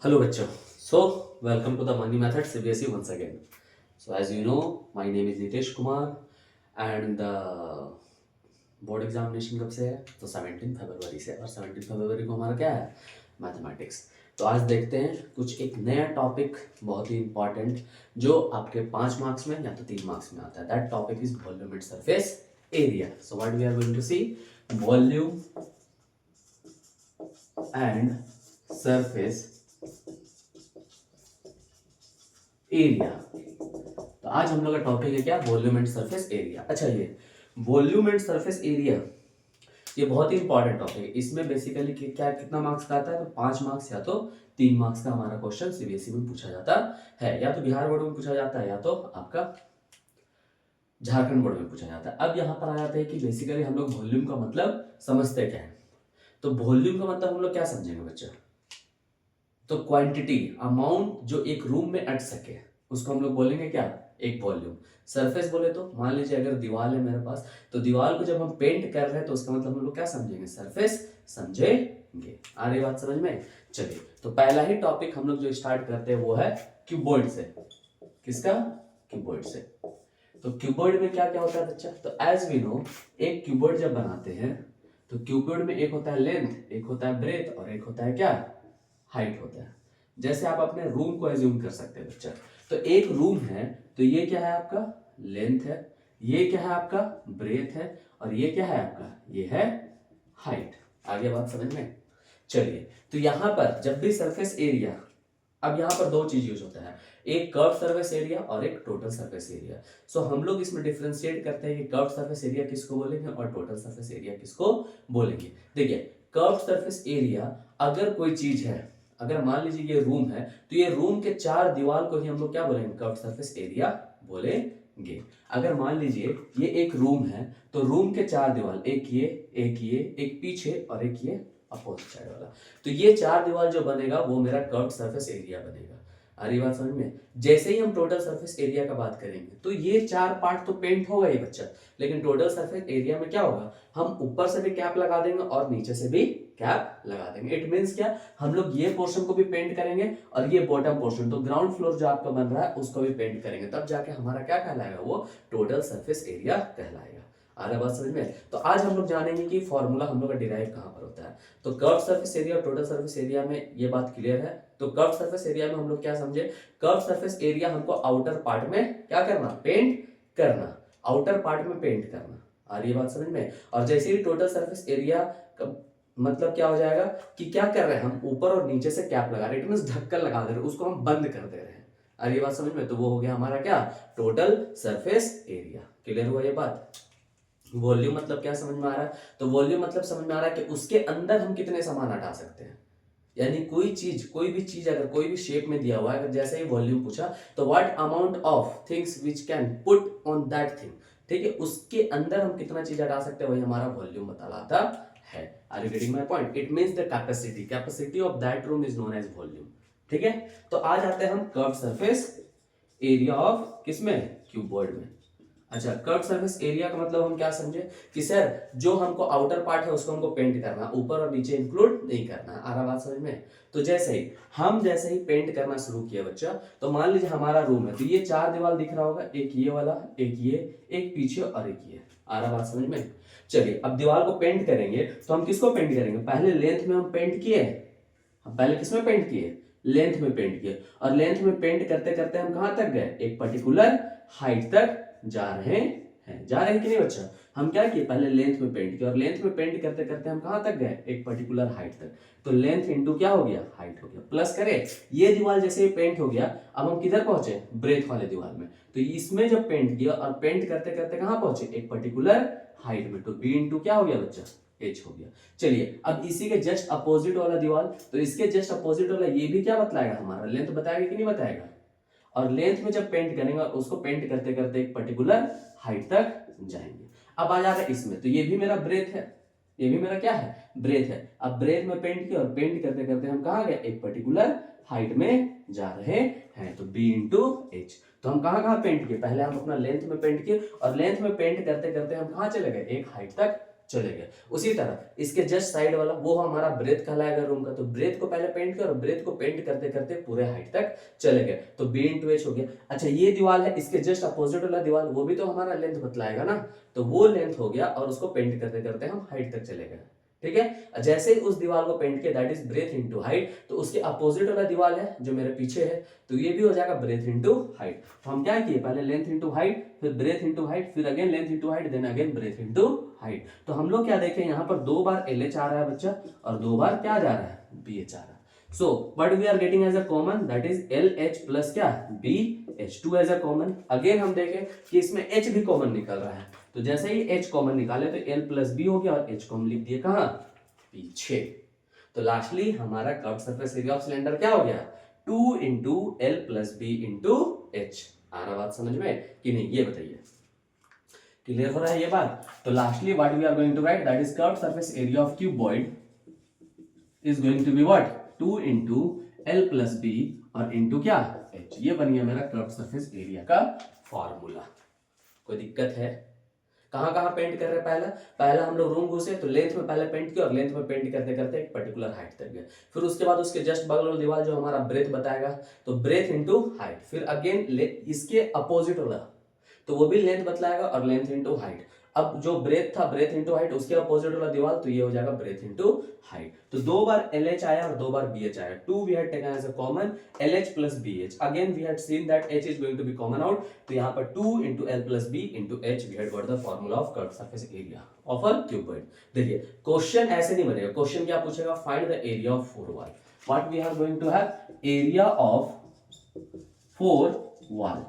Hello, Bacho. So, welcome to the Money Method CBSE once again. So, as you know, my name is Nitesh Kumar and the board examination कब से है तो 17 फरवरी से। और 17 फरवरी को हमारा क्या है, मैथमेटिक्स। तो आज देखते हैं कुछ एक नया टॉपिक, बहुत ही इंपॉर्टेंट, जो आपके 5 मार्क्स में या तो 3 मार्क्स में आता है। That topic is volume and surface area. So what we are going to see, volume and surface area. तो आज हम लोग का टॉपिक है क्या, वॉल्यूम एंड सरफेस एरिया। अच्छा, ये वॉल्यूम एंड सरफेस एरिया ये बहुत ही इंपॉर्टेंट टॉपिक है। इसमें बेसिकली क्या कितना मार्क्स का आता है, तो 5 मार्क्स या तो 3 मार्क्स का हमारा क्वेश्चन सीबीएसई में पूछा जाता है, या तो बिहार बोर्ड में पूछा जाता है या तो आपका झारखंड बोर्ड में पूछा जाता है। अब यहाँ पर आ जाता है कि बेसिकली हम लोग वॉल्यूम का मतलब समझते क्या है। तो वॉल्यूम का मतलब हम लोग क्या समझेंगे बच्चा, तो क्वांटिटी, अमाउंट जो एक रूम में अट सके उसको हम लोग बोलेंगे क्या, एक वॉल्यूम। सरफेस बोले तो मान लीजिए अगर दीवार है मेरे पास, तो दीवार को जब हम पेंट कर रहे हैं तो उसका मतलब हम लोग क्या समझेंगे, सरफेस समझेंगे। आ रही बात समझ में। चलिए, तो पहला ही टॉपिक हम लोग जो स्टार्ट करते हैं वो है क्यूबॉइड से। किसका, क्यूबॉइड से। तो क्यूबॉइड में क्या क्या होता है बच्चा, तो एज वी नो, एक क्यूबॉइड जब बनाते हैं तो क्यूबॉइड में एक होता है लेंथ, एक होता है ब्रेथ और एक होता है क्या, हाइट होता है। जैसे आप अपने रूम को एज्यूम कर सकते हैं बच्चा, तो एक रूम है, तो ये क्या है आपका लेंथ है, ये क्या है आपका ब्रेथ है, और ये क्या है आपका, ये है हाइट। आगे बात समझ में। चलिए, तो यहां पर जब भी सरफेस एरिया, अब यहां पर दो चीज यूज होता है, एक कर्व सरफेस एरिया और एक टोटल सरफेस एरिया। सो हम लोग इसमें डिफरेंशिएट करते हैं कि कर्व सरफेस एरिया किसको बोलेंगे और टोटल सरफेस एरिया किसको बोलेंगे। देखिए, कर्व सरफेस एरिया अगर कोई चीज है, अगर मान लीजिए ये रूम है, तो ये रूम के 4 दीवार को ही हम लोग क्या बोलेंगे, कर्व सरफेस एरिया बोलेंगे। अगर मान लीजिए ये एक रूम है, तो रूम के 4 दीवार, एक ये, एक ये, एक पीछे और एक ये अपोजिट साइड वाला, तो ये 4 दीवार जो बनेगा वो मेरा कर्व सरफेस एरिया बनेगा। आ रही बात समझ में। जैसे ही हम टोटल सरफेस एरिया का बात करेंगे तो ये 4 पार्ट तो पेंट होगा ही बच्चा, लेकिन टोटल सरफेस एरिया में क्या होगा, हम ऊपर से भी कैप लगा देंगे और नीचे से भी कैप लगा देंगे। इट मींस क्या, हम लोग ये पोर्शन को भी पेंट करेंगे और ये बॉटम पोर्शन, तो ग्राउंड फ्लोर जो आपका बन रहा है उसको भी पेंट करेंगे, तब जाके हमारा क्या कहलाएगा, वो टोटल सरफेस एरिया कहलाएगा। आ रहा बात समझ में। तो आज हम लोग जानेंगे कि फॉर्मूला हम लोग का डिराइव कहां पर होता है। तो कर्व सरफेस एरिया और टोटल सरफेस एरिया में ये बात क्लियर है। तो कर्व सरफेस एरिया में हम लोग क्या समझे, कर्व सरफेस एरिया हमको आउटर पार्ट में क्या करना, पेंट करना, आउटर पार्ट में पेंट करना। आ रही बात समझ में। और जैसे ही टोटल सरफेस एरिया का मतलब क्या हो जाएगा कि क्या कर रहे हैं हम, ऊपर और नीचे से कैप लगा रहे हैं, इट मींस ढक्कन लगा दे रहे हैं, उसको हम बंद कर दे रहे हैं। आ रही बात समझ में। तो वो हो गया हमारा क्या, टोटल सरफेस एरिया। क्लियर हुआ ये बात। वॉल्यूम मतलब क्या समझ में आ रहा है, तो वॉल्यूम मतलब समझ में आ रहा है कि उसके अंदर हम कितने सामान हटा सकते हैं। यानी कोई चीज, कोई भी चीज अगर कोई भी शेप में दिया हुआ है, अगर जैसे ही वॉल्यूम पूछा तो what amount of things which can put on that thing, ठीक है, उसके अंदर हम कितना चीज हटा सकते हैं, वही हमारा वॉल्यूम बताता है। Are you getting my point. It means the capacity, capacity of that room is known as volume. ठीक है, तो आ जाते हैं हम कर्व सरफेस एरिया ऑफ किसमें, क्यूबॉइड में। अच्छा, कर्व सरफेस एरिया का मतलब हम क्या समझे कि सर जो हमको आउटर पार्ट है उसको हमको पेंट करना, ऊपर और नीचे इंक्लूड नहीं करना। आ रहा बात समझ में। तो जैसे ही पेंट करना शुरू किया बच्चा, तो मान लीजिए हमारा रूम है, तो ये 4 दीवार दिख रहा होगा, एक ये वाला, एक ये, एक पीछे और एक ये। आ रहा बात समझ में। चलिए, अब दीवार को पेंट करेंगे तो हम किसको पेंट करेंगे, पहले लेंथ में हम पेंट किए, हम पहले किसमें पेंट किए, लेंथ में पेंट किए, और लेंथ में पेंट करते करते हम कहां तक गए, एक पर्टिकुलर हाइट तक जा रहे हैं। जा रहे हैं कि नहीं बच्चा। हम क्या किए, पहले लेंथ में पेंट किया और लेंथ में पेंट करते करते हम कहां तक गए, एक पर्टिकुलर हाइट तक। तो लेंथ इंटू क्या हो गया, हाइट हो गया, प्लस करें, ये दीवार जैसे ही पेंट हो गया, अब हम किधर पहुंचे, ब्रेथ वाले दीवार में। तो इसमें जब पेंट किया और पेंट करते करते कहां पहुंचे, एक पर्टिकुलर हाइट में, तो बी इंटू क्या हो गया बच्चा, एच हो गया। चलिए, अब इसी के जस्ट अपोजिट वाला दीवार, तो इसके जस्ट अपोजिट वाला ये भी क्या बतलाएगा, हमारा लेंथ बताएगा कि नहीं बताएगा। और लेंथ में जब पेंट करेंगे उसको पेंट करते करते एक पर्टिकुलर हाइट तक जाएंगे। अब आ जा रहा है इसमें, तो ये भी मेरा ब्रेथ है, ये भी मेरा क्या है, ब्रेथ है। अब ब्रेथ में पेंट किया और पेंट करते करते हम कहां गए, एक पर्टिकुलर हाइट में जा रहे हैं, तो बी इंटू एच। तो हम कहां कहां पेंट किए, पहले हम अपना लेंथ में पेंट किए और लेंथ में पेंट करते करते हम कहां चले गए, एक हाइट तक चले गए। उसी तरह इसके जस्ट साइड वाला वो हमारा ब्रेथ कहलाएगा रूम का, तो ब्रेथ को पहले पेंट करो, ब्रेथ को पेंट करते करते पूरे हाइट तक चले गए, तो बी इंटू एच हो गया। अच्छा ये दीवार है, इसके जस्ट अपोजिट वाला दीवार वो भी तो हमारा लेंथ बतलाएगा ना, तो वो लेंथ हो गया और उसको पेंट करते करते हम हाइट तक चले गए। ठीक है, जैसे ही उस दीवार को पेंट किया that is breadth into height, तो उसके अपोजिट वाला दीवार है जो मेरे पीछे है, तो ये भी हो जाएगा ब्रेथ इनटू हाइट। तो हम क्या किए, पहले लेंथ इनटू हाइट, फिर ब्रेथ इनटू हाइट, फिर again length into height, then again breadth into height. तो हम लोग क्या देखें, यहाँ पर 2 बार LH आ रहा है बच्चा और 2 बार क्या जा रहा है, BH आ रहा है। So what we are getting as a common, that is LH plus क्या, BH2 as a common। Again हम देखें कि इसमें H भी कॉमन निकल रहा है, तो जैसे ही H कॉमन निकाले तो L प्लस B हो गया और H को हम लिख दिए कहाँ, पीछे। तो लास्टली हमारा curved surface area of cylinder क्या हो गया, 2 into L plus B into H। आ रहा बात समझ में कि नहीं, ये बताइए, क्लियर हो रहा है ये बात। तो lastly what we are going to write, that is curved surface area of cuboid is going to be what, 2 into L plus B और इंटू क्या, H। ये बन गया मेरा कर्व्ड सरफेस एरिया का फॉर्मूला। कोई दिक्कत है, कहाँ कहाँ पेंट कर रहे हैं, पहला हम लोग रूम घुसे तो लेंथ में पहले पेंट किया और लेंथ में पेंट करते करते एक पर्टिकुलर हाइट तक गए, फिर उसके बाद उसके जस्ट बगल वाला दीवार जो हमारा ब्रेथ बताएगा, तो ब्रेथ इनटू हाइट, फिर अगेन इसके अपोजिट वाला तो वो भी लेंथ बतलाएगा और लेंथ इनटू हाइट। अब जो ब्रेथ था ब्रेथ इनटू हाइट, उसके अपोजिट वाला दीवार तो ये हो जाएगा ब्रेथ इनटू हाइट। तो 2 बार LH आया और 2 बार BH आया। 2 we had taken as a common LH plus BH, again we had seen that H is going to be common out, तो यहाँ पर 2 into L plus B into H we had got the formula of curved surface area of a cuboid। देखिए question ऐसे नहीं बनेगा, question क्या पूछेगा, find the area of 4 wall। What we are going to have, area of 4 wall।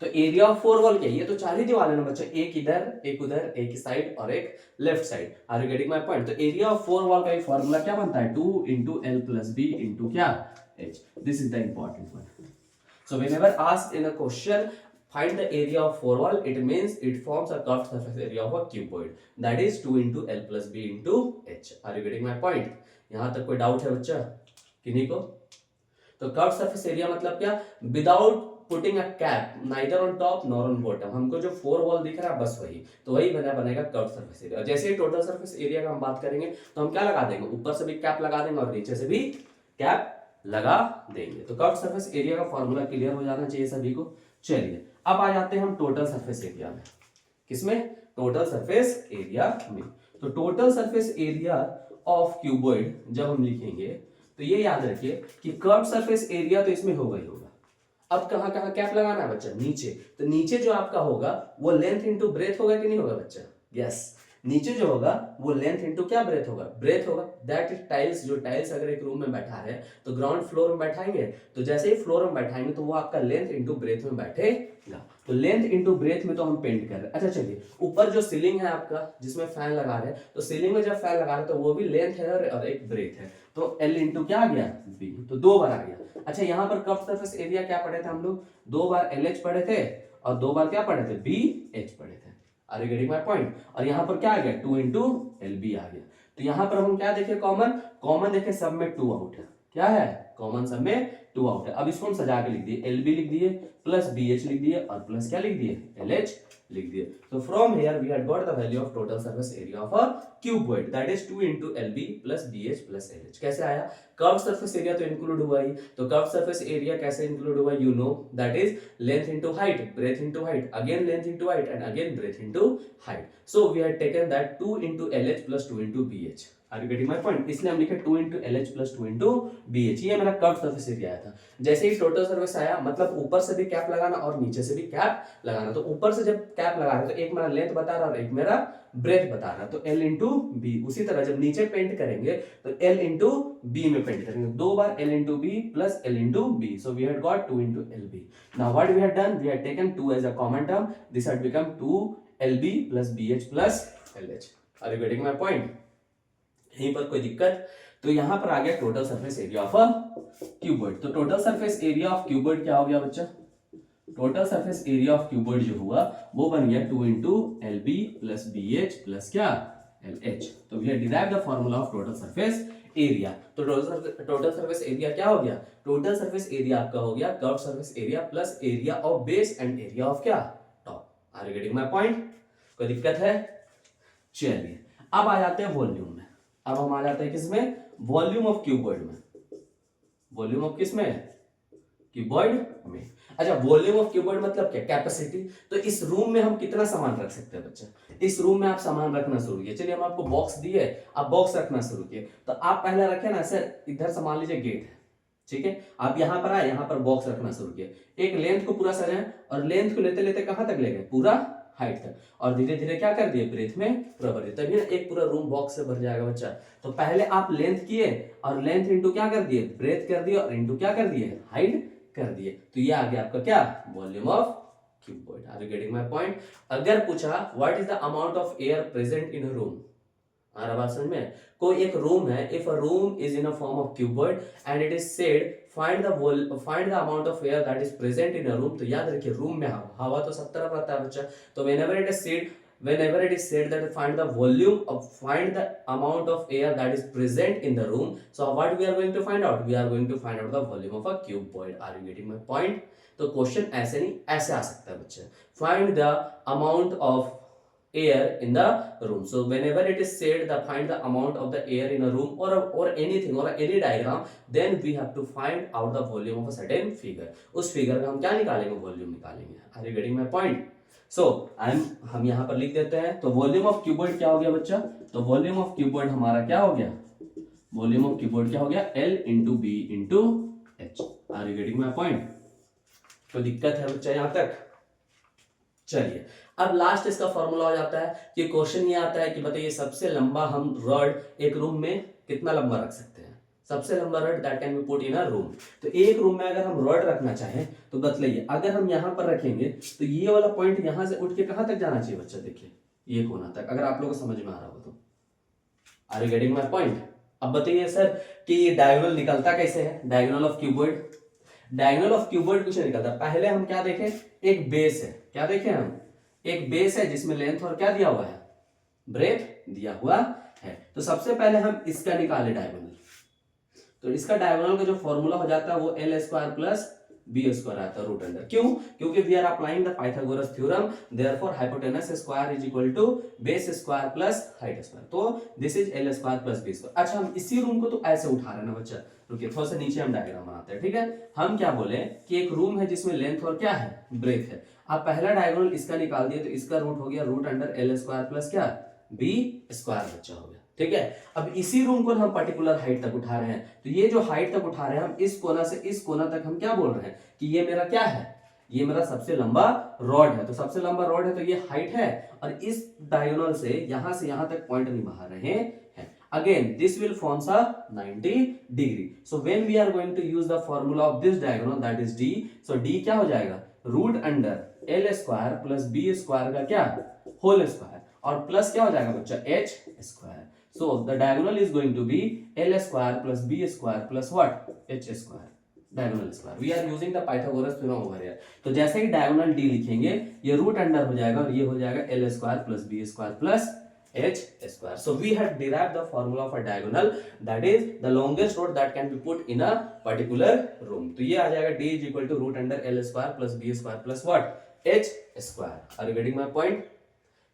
तो area of 4 wall क्या है, ये तो 4 ही दीवार है ना बच्चा, एक इधर एक उधर एक इस साइड और एक left side. Are you getting my point. तो एरिया ऑफ 4 वॉल का एक फार्मूला क्या बनता है, 2 into L plus B into क्या, H। This is the important one. So whenever asked in a question find the area of 4 wall, it means it forms a curved surface area of a cuboid, that is 2 into L plus B into H। are you getting my point? यहां तक कोई doubt है बच्चा किन्हीं को? तो curved surface area मतलब क्या, without putting a cap neither on top nor on bottom, हमको जो 4 वॉल दिख रहा है बस वही, तो वही बनेगा कर्व्ड सरफेस एरिया। जैसे ही टोटल सरफेस एरिया का हम बात करेंगे तो हम क्या लगा देंगे, ऊपर से भी कैप लगा देंगे और नीचे से भी कैप लगा देंगे। तो कर्व्ड सरफेस एरिया का फॉर्मूला क्लियर हो जाना चाहिए सभी को। चलिए अब आ जाते हैं हम टोटल सरफेस एरिया में। किसमें, टोटल सरफेस एरिया में। तो total surface area of cuboid जब हम लिखेंगे तो ये याद रखिए कि कर्व्ड सरफेस एरिया तो इसमें होगा ही होगा। अब कहां कहां कैप लगाना है बच्चा, नीचे। तो नीचे जो आपका होगा वो लेंथ इनटू ब्रेथ होगा कि नहीं होगा बच्चा, यस। नीचे जो होगा वो लेंथ इनटू क्या ब्रेथ होगा, ब्रेथ होगा। दैट इज टाइल्स, जो टाइल्स अगर एक रूम में बैठा है तो ग्राउंड फ्लोर में बैठाएंगे, तो जैसे ही फ्लोर में बैठाएंगे तो वो आपका लेंथ इनटू ब्रेथ में बैठेगा। तो लेंथ इनटू ब्रेथ में तो हम पेंट कर रहे हैं। अच्छा चलिए, ऊपर जो सीलिंग है आपका जिसमें फैन लगा रहे हैं, तो सीलिंग में जब फैन लगा रहे हैं तो वो भी लेंथ है और एक ब्रेथ है, तो L इंटू क्या आ गया, B, तो 2 बार आ गया। अच्छा यहाँ पर कर्व्ड सरफेस एरिया क्या पढ़े थे हम लोग, 2 बार LH पढ़े थे और 2 बार क्या पढ़े थे, BH पढ़े थे। Are you getting my point. और यहाँ पर क्या आ गया, 2 इंटू LB आ गया। तो यहाँ पर हम क्या देखे, कॉमन देखे, सब में 2 आउट है। क्या है, कॉमन सब में 2 आउट है। अब इसको हम सजा के लिख दिए, LB लिख दिए प्लस BH लिख दिए और प्लस क्या लिख दिए, LH लिख दिए। तो from here we had got the value of total surface area of a cuboid, that is 2 into LB plus BH plus LH। कैसे आया, कर्व्ड सरफेस एरिया तो इंक्लूड हुआ ही, तो कर्व्ड सरफेस एरिया कैसे इंक्लूड हुआ, you know, that is length into height, breadth into height, again length into height and again breadth into height. So we had taken that 2 into LH plus 2 into BH। Are you getting my point. इसलिए हम लिखे 2 into LH plus 2 into BH। ये मेरा curved surface area आया था। जैसे ही total surface आया, मतलब ऊपर से भी कैप लगाना और नीचे से भी कैप लगाना। तो ऊपर से जब कैप लगा रहे तो एक मेरा लेंथ बता रहा और एक मेरा ब्रेथ बता रहा, तो L इंटू B। उसी तरह जब नीचे पेंट करेंगे तो L इंटू B में पेंट करेंगे, 2 बार L into B plus L into B। So we had got 2 into LB। Now what we had done, we had taken 2 as a common term, this had become 2 LB plus BH plus LH। Are you getting my point. यहीं पर कोई दिक्कत, तो यहां पर आ गया total surface area of a cuboid. तो total surface area of cuboid क्या हो गया बच्चा, total surface area of cuboid जो हुआ वो बन गया 2 into LB plus BH plus क्या, LH। तो we have derived the formula of total surface area. तो टोटल सरफेस एरिया क्या हो गया, टोटल सरफेस एरिया आपका हो गया curved surface area plus area of base and area of क्या, top. Are you getting my point. कोई दिक्कत है, चलिए अब आ जाते हैं वॉल्यूम में। अब हम आ जाते हैं किसमें, वॉल्यूम ऑफ क्यूबॉइड में। वॉल्यूम ऑफ किसमें, क्यूबॉइड में। अच्छा, वॉल्यूम ऑफ क्यूबॉइड मतलब क्या, कैपेसिटी। तो इस रूम में हम कितना सामान रख सकते हैं बच्चा, इस रूम में आप सामान रखना शुरू किए। चलिए हम आपको बॉक्स दिए, आप बॉक्स रखना शुरू किए, तो आप पहले रखे ना सर, इधर से मान लीजिए गेट है, ठीक है, आप यहां पर आए, यहां पर बॉक्स रखना शुरू किए, एक लेंथ को पूरा सजाए और लेंथ को लेते लेते कहां तक ले गए, पूरा हाइट तक, और धीरे धीरे क्या कर दिए, ब्रेथ में पूरा भर दिए, तभी एक पूरा रूम बॉक्स से भर जाएगा बच्चा। तो पहले आप लेंथ किए और लेंथ इंटू क्या कर दिए, ब्रेथ कर दिए, और इंटू क्या कर दिए, हाइट कर दिए। तो ये आ गया आपका क्या, volume of cuboid. Are you getting my point. अगर पूछा what is the amount of air present in a room, आ रहा बात समझ में, कोई एक रूम है, if a room is in a form of cuboid and it is said find the amount of air that is present in a room. तो याद रखिए रूम में हवा तो सब तरफ रहता है बच्चा, तो whenever it is said that find the volume of find the amount of air that is present in the room, so what we are going to find out, we are going to find out the volume of a cuboid. Are you getting my point? तो question ऐसे नहीं ऐसे आ सकता है बच्चे, find the amount of air in the room. So whenever it is said that find the amount of the air in a room or anything or any diagram, then we have to find out the volume of a certain figure. उस figure का हम क्या निकालेंगे, volume निकालेंगे। Are you getting my point? So हम यहाँ पर लिख देते हैं। तो वॉल्यूम ऑफ क्यूबॉइड क्या हो गया बच्चा, तो वॉल्यूम ऑफ क्यूबॉइड हमारा क्या हो गया, वॉल्यूम ऑफ क्यूबॉइड क्या हो गया, L into B into H. Are you getting my point. तो दिक्कत है बच्चा यहाँ तक। चलिए अब लास्ट इसका फॉर्मूला हो जाता है कि क्वेश्चन ये आता है कि बताइए सबसे लंबा हम रॉड एक रूम में कितना लंबा रख सकते हैं, सबसे लंबा rod that can B put in a room. तो एक रूम में अगर हम रॉड रखना चाहें तो बतलाइए, अगर हम यहां पर रखेंगे तो ये वाला पॉइंट यहां से उठ के कहां तक जाना चाहिए बच्चा, देखिए ये कोना तक, अगर आप लोगों को समझ में आ रहा हो तो। Are you getting my point. अब बताइए सर कि ये डायगोनल निकलता कैसे है, diagonal of cuboid, diagonal of cuboid कुछ नहीं निकलता। पहले हम क्या देखें, एक बेस है, क्या देखें हम, एक बेस है जिसमें लेंथ और क्या दिया हुआ है, ब्रेथ दिया हुआ है। तो सबसे पहले हम इसका निकाले डायगोनल, तो इसका डायगोनल का जो फॉर्मूला हो जाता है वो L square plus B square आता है रूट अंडर। क्यों, क्योंकि we are applying the Pythagoras theorem, therefore hypotenuse square is equal to base square plus height square. तो this is L square plus B square. अच्छा हम इसी room को तो ऐसे उठा रहे हैं ना बच्चा, रुकिए थोड़ा सा नीचे हम डायग्राम बनाते हैं, ठीक है। हम क्या बोले कि एक रूम है जिसमें लेंथ और क्या है, ब्रेथ है। आप पहला डायगोनल इसका निकाल दिए तो इसका रूट हो गया root under L square plus क्या बी स्क्वायर बच्चा हो गया, ठीक है। अब इसी रूम को हम पर्टिकुलर हाइट तक उठा रहे हैं, तो ये जो हाइट तक उठा रहे हैं हम इस कोना से इस कोना तक हम क्या बोल रहे हैं कि ये मेरा क्या है, ये मेरा सबसे लंबा रॉड है। तो सबसे लंबा रॉड है तो ये हाइट है, और इस डायगोनल से यहां तक पॉइंट निभा रहे हैं। Again, this will forms a 90 degree. So when we are going to use the formula of this diagonal, that is d. So d क्या हो जाएगा, root under L square plus B square का क्या, whole square, और plus क्या हो जाएगा बच्चा H square. So the diagonal is going to be l square plus b square plus what, h square, diagonal square. We are using the Pythagoras theorem over here. तो जैसे ही diagonal d लिखेंगे ये root under हो जाएगा और ये हो जाएगा l square plus b square plus h square. So we have derived the formula of a diagonal, that is the longest road that can be put in a particular room. तो ये आ जाएगा d is equal to root under l square plus b square plus what, h square. Are you getting my point?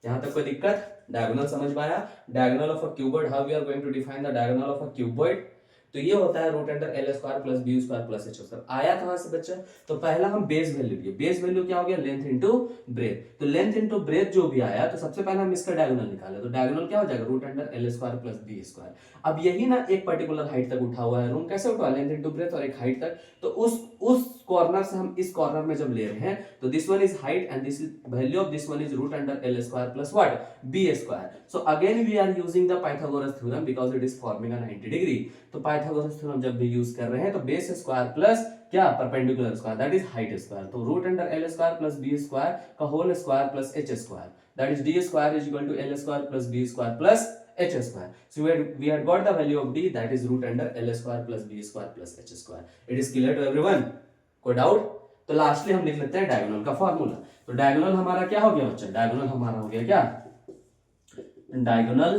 यहाँ तक कोई दिक्कत, diagonal समझ में आया। Diagonal of a cuboid, how we are going to define the diagonal of a cuboid, तो ये होता है root under L square plus B square plus H square. आया कहां से बच्चा, तो पहला हम बेस वैल्यू लिए, बेस वैल्यू क्या हो गया, लेंथ इनटू ब्रेथ। तो लेंथ इनटू ब्रेथ जो भी आया तो सबसे पहले हम इसका डायगोनल निकाले, तो डायगोनल क्या हो जाएगा, root under L square plus B square. अब यही ना एक पर्टिकुलर हाइट तक उठा हुआ है रूम, कैसे उठा, लेंथ इनटू ब्रेथ और एक हाइट तक। तो उस कॉर्नर से हम इस कॉर्नर में जब ले रहे हैं तो this one is height and this value of this one is root under L square plus what, B square. So again we are using the Pythagoras theorem because it is forming a 90 degree. तो Pythagoras theorem जब भी use कर रहे हैं तो base square plus क्या, perpendicular square, that is height square. तो root under L square plus B square का whole square plus H square, that is D square is equal to L square plus B square plus h square. So we had got the value of d, that is root under l square plus b square plus h square. It is clear to everyone? कोई doubt? तो lastly हम लिख लेते हैं diagonal का formula. तो diagonal हमारा क्या हो गया बच्चा, डायगोनल हमारा हो गया क्या, diagonal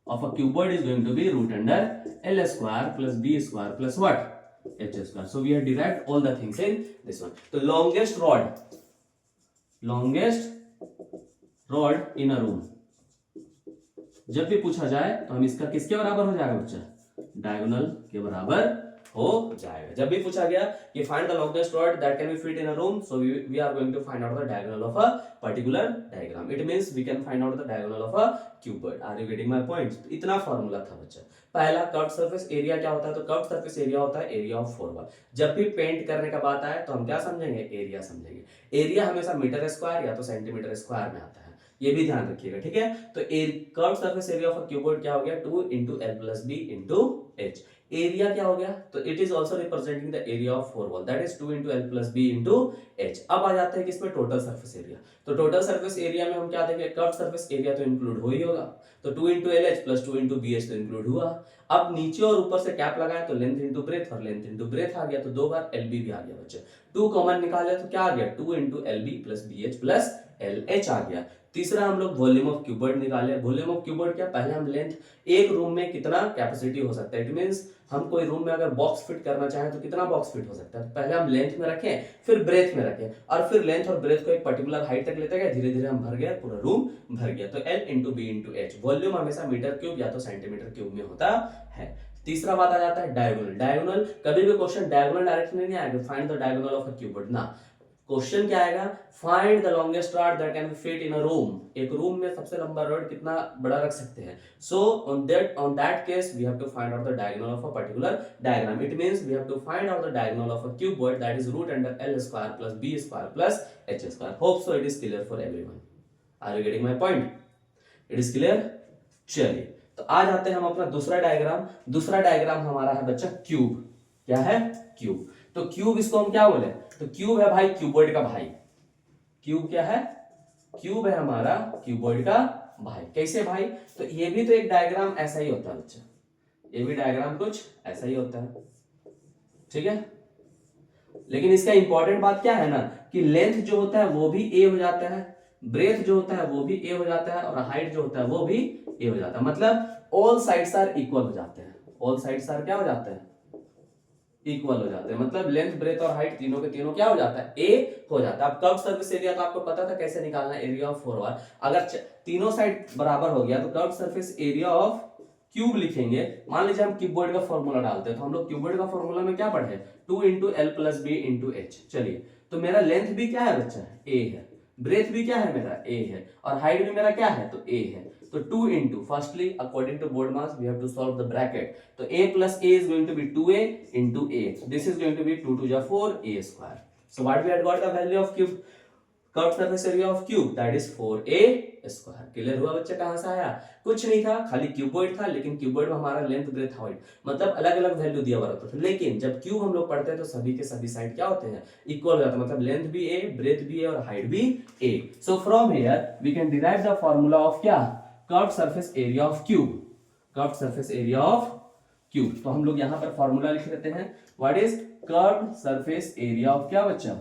of a cuboid is going to be root under l square plus b square plus what, h square. So we have derived all the things in this one. The longest rod in a room, जब भी पूछा जाए तो हम इसका किसके बराबर हो जाएगा बच्चा, डायगोनल के बराबर हो जाएगा। जब भी पूछा गया कि find the longest rod that can be fit in a room, so we are going to find out the diagonal of a particular diagram. It means we can find out the diagonal of a cuboid. Are you getting my point? तो इतना formula था बच्चा। पहला curved surface area क्या होता है, तो curved surface area होता है एरिया ऑफ फोर वॉल। जब भी पेंट करने का बात आए तो हम क्या समझेंगे, एरिया समझेंगे। एरिया हमेशा मीटर स्क्वायर या तो सेंटीमीटर स्क्वायर में आता है, ये भी ध्यान रखिएगा, ठीक है। तो curved surface area of a cuboid क्या हो गया, 2 into L plus B into H. Area क्या हो गया, तो it is also representing the area of four wall, that is 2 into L plus B into H. अब आ जाते हैं किसमें, टोटल सरफेस एरिया। तो टोटल सरफेस एरिया में हम क्या देंगे, कर्व्ड सरफेस एरिया तो इंक्लूड हो ही होगा, तो 2 into L H plus 2 into B H तो इंक्लूड हुआ। अब नीचे और ऊपर से कैप लगाए तो लेंथ इंटू ब्रेथ, और लेंथ इंटू ब्रेथ आ गया तो 2 बार एल बी भी आ गया बच्चे। 2 कॉमन निकाले तो क्या आ गया, 2 into L B plus B H plus L H आ गया। तीसरा हम लोग वॉल्यूम ऑफ क्यूबॉइड निकाले। वॉल्यूम ऑफ क्यूबॉइड क्या, पहले हम लेंथ, एक रूम में कितना कैपेसिटी हो सकता है, इट मींस हम कोई रूम में अगर बॉक्स फिट करना चाहें तो कितना बॉक्स फिट हो सकता है, पहले हम लेंथ में रखें फिर ब्रेथ में रखें, और फिर लेंथ और ब्रेथ को एक पर्टिकुलर हाइट तक लेते गए, धीरे धीरे हम भर गए, पूरा रूम भर गया। तो L into B into H. Volume हमेशा मीटर क्यूब या तो सेंटीमीटर क्यूब में होता है। तीसरा बात आ जाता है डायगोनल। डायगोनल कभी भी क्वेश्चन डायगोनल डायरेक्शन में नहीं आएगा, find the diagonal of a cuboid ना, क्वेश्चन क्या आएगा, find the longest rod that can be fit in a room. एक रूम में सबसे लंबा रॉड कितना बड़ा रख सकते हैं। So on that case we have to find out the diagonal of a particular diagram. It means we have to find out the diagonal of a cuboid, that is root under L square plus B square plus H square. Hope so it is clear for everyone. Are you getting my point? It is clear. चलिए तो आ जाते हैं हम अपना दूसरा diagram. दूसरा diagram हमारा है बच्चा क्यूब। क्या है, क्यूब। तो क्यूब इसको हम क्या बोले, तो क्यूब है भाई क्यूबॉइड का भाई। क्यूब क्या है, क्यूब है हमारा क्यूबॉइड का भाई। कैसे भाई, तो ये भी तो एक डायग्राम ऐसा ही होता है बच्चा, ये भी डायग्राम कुछ ऐसा ही होता है, ठीक है। लेकिन इसका इंपॉर्टेंट बात क्या है ना, कि लेंथ जो होता है वो भी ए हो जाता है, ब्रेथ जो होता है वो भी ए हो जाता है, और हाइट जो होता है वो भी ए हो जाता है। मतलब ऑल साइड्स आर इक्वल हो जाते हैं। ऑल साइड्स आर क्या हो जाते हैं, इक्वल हो जाते हैं। मतलब लेंथ ब्रेथ और हाइट तीनों के तीनों क्या हो जाता है, ए हो जाता है। अब कर्व सर्फेस एरिया तो आपको पता था कैसे निकालना है, एरिया ऑफ फोर वॉल। अगर तीनों साइड बराबर हो गया तो curve surface area of cube लिखेंगे। मान लीजिए हम क्यूबॉइड का फॉर्मूला डालते हैं, तो हम लोग क्यूबॉइड का फॉर्मूला में क्या पढ़े, 2 into L plus B into H. चलिए तो मेरा लेंथ भी क्या है बच्चा, ए है, ब्रेथ भी क्या है मेरा, ए है, और हाइट भी मेरा क्या है, तो ए है। तो 2 into, firstly according to BODMAS we have to solve the bracket. तो a plus a is going to be 2a into a. So this is going to be 2 to the 4 a square. So what we had got the value of cube, curved surface area of cube, that is 4a square. Clear हुआ बच्चा, कहां से आया, कुछ नहीं था, खाली cuboid था, लेकिन क्यूबॉइड में हमारा लेंथ ब्रेथ हाइट मतलब अलग अलग वैल्यू दिया हुआ रहता था। लेकिन जब क्यूब हम लोग पढ़ते हैं तो सभी के सभी साइड क्या होते हैं, इक्वल हो जाते हैं। मतलब लेंथ भी ए, ब्रेथ भी ए, और हाइट भी A. So from here we can derive the formula of क्या, curved surface area of cube. Curved surface area of cube. तो हम लोग यहां पर फॉर्मूला लिख लेते हैं, what is curved surface area of क्या बच्चा,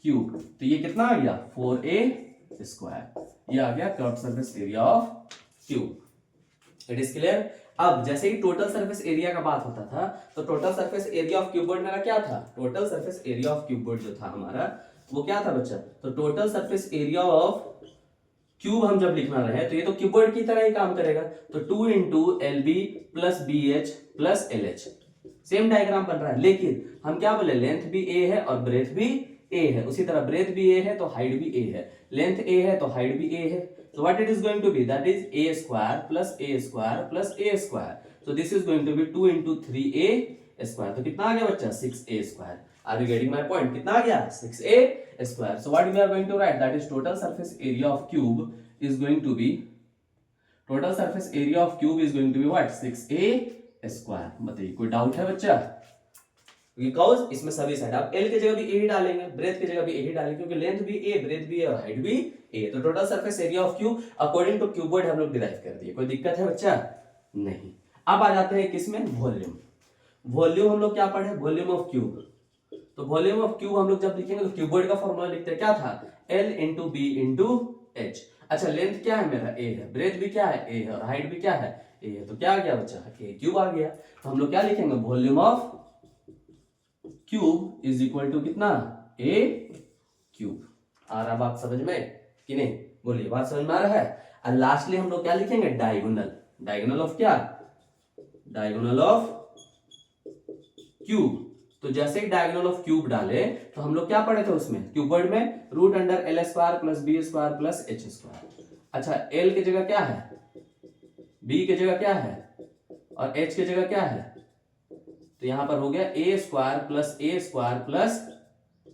क्यूब। तो ये कितना आ गया, 4a स्क्वायर। ये आ गया curved surface area of cube. It is clear. अब जैसे ही टोटल सरफेस एरिया का बात होता था, तो total surface area of cuboid मेरा क्या था, total surface area of cuboid जो था हमारा वो क्या था बच्चा, तो total surface area of cube हम जब लिखना रहे तो ये तो क्यूबॉइड की तरह ही काम करेगा। तो 2 into L B plus B H plus L H, same diagram बन रहा है। लेकिन हम क्या बोले, लेंथ भी ए है और ब्रेथ भी ए है, उसी तरह ब्रेथ भी ए है तो हाइट भी ए है, लेंथ ए है तो हाइट भी ए है। तो what it is going to be, that is A square plus A square plus A square. So this is going to be 2 into 3a square. तो कितना आ गया बच्चा, 6a square. Are you getting my point, कितना आ गया, 6a square. So what we are going to write, that is total surface area of cube is going to be, total surface area of cube is going to be what, 6a square। बताइए कोई doubt है बच्चा, because इसमें सभी side आप l की जगह भी a ही डालेंगे, ब्रेथ की जगह भी a ही डालेंगे, क्योंकि लेंथ भी a, ब्रेथ भी a और हाइट भी a। तो total surface area of cube according to cuboid हम लोग डिराइव कर दिए। कोई दिक्कत है बच्चा, नहीं। अब आ जाते हैं किसमें, वॉल्यूम। वॉल्यूम हम लोग क्या पढ़े, वॉल्यूम ऑफ क्यूब। तो वॉल्यूम ऑफ क्यूब हम लोग जब लिखेंगे तो क्यूबॉइड का फॉर्मूला लिखते हैं, क्या था, l into B into H. अच्छा लेंथ क्या है मेरा, ए है, ब्रेथ भी क्या है, ए है, और हाइट भी क्या है, ए है। तो क्या आ गया बच्चा, ए क्यूब आ गया। तो हम लोग क्या लिखेंगे, volume of cube is equal to कितना, ए क्यूब। आ रहा बात समझ में कि नहीं, बोलिए बात समझ में आ रहा है। और लास्टली हम लोग क्या लिखेंगे, डायगोनल। डायगोनल ऑफ क्या, डायगोनल ऑफ क्यूब। तो जैसे ही डायगोनल ऑफ क्यूब डाले तो हम लोग क्या पढ़े थे उसमें, क्यूबॉइड में root under L square plus B square plus H square. अच्छा, एल की जगह क्या है, बी की जगह क्या है, और एच की जगह क्या है, तो यहां पर हो गया A square plus A square plus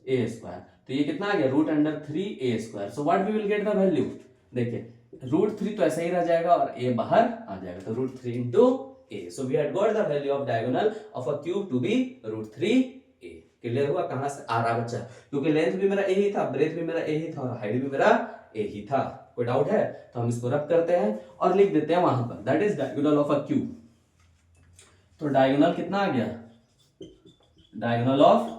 A square. तो ये कितना आ गया, root under 3a square. So what we will get the value, देखिए रूट 3 तो ऐसा ही रह जाएगा और a बाहर आ जाएगा, तो root 3 into a। So we had got the value of diagonal of a cube to be root 3a। Clear हुआ, कहां से आ रहा बच्चा, क्योंकि लेंथ भी मेरा a ही था, ब्रेथ भी मेरा a ही था और हाइट भी मेरा a ही था। कोई डाउट है तो हम इसको रब करते हैं और लिख देते हैं वहां पर, that is diagonal of a cube. तो डायगोनल कितना आ गया, डायगोनल ऑफ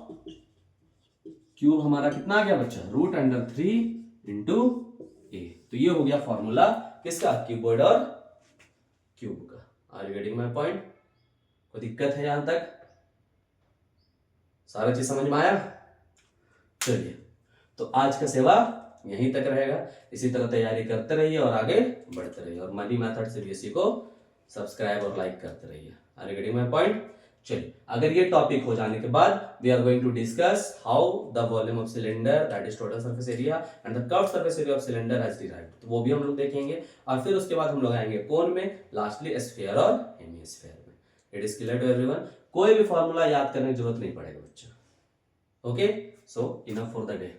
क्यूब हमारा कितना आ गया बच्चा, रूट अंडर 3 इंटू ए। तो ये हो गया फॉर्मूला किसका, क्यूबॉइड और क्यूब का। Are you getting my point, कोई दिक्कत है यहां तक, सारा चीज समझ में आया। चलिए, तो आज का सेवा यहीं तक रहेगा, इसी तरह तैयारी करते रहिए और आगे बढ़ते रहिए, और मनी मेथड सीबीएसई को सब्सक्राइब और लाइक करते रहिए। Are you getting my point. चलिए, अगर ये टॉपिक हो जाने के बाद we are going to discuss how the volume of cylinder that is total surface area and the curved surface area of cylinder has derived, तो वो भी हम लोग देखेंगे। और फिर उसके बाद हम लोग आएंगे कोन में, लास्टली स्फीयर और हेमिस्फीयर में। It is clear to everyone, कोई भी फॉर्मूला याद करने की जरूरत नहीं पड़ेगा बच्चा। Okay, so enough for the day.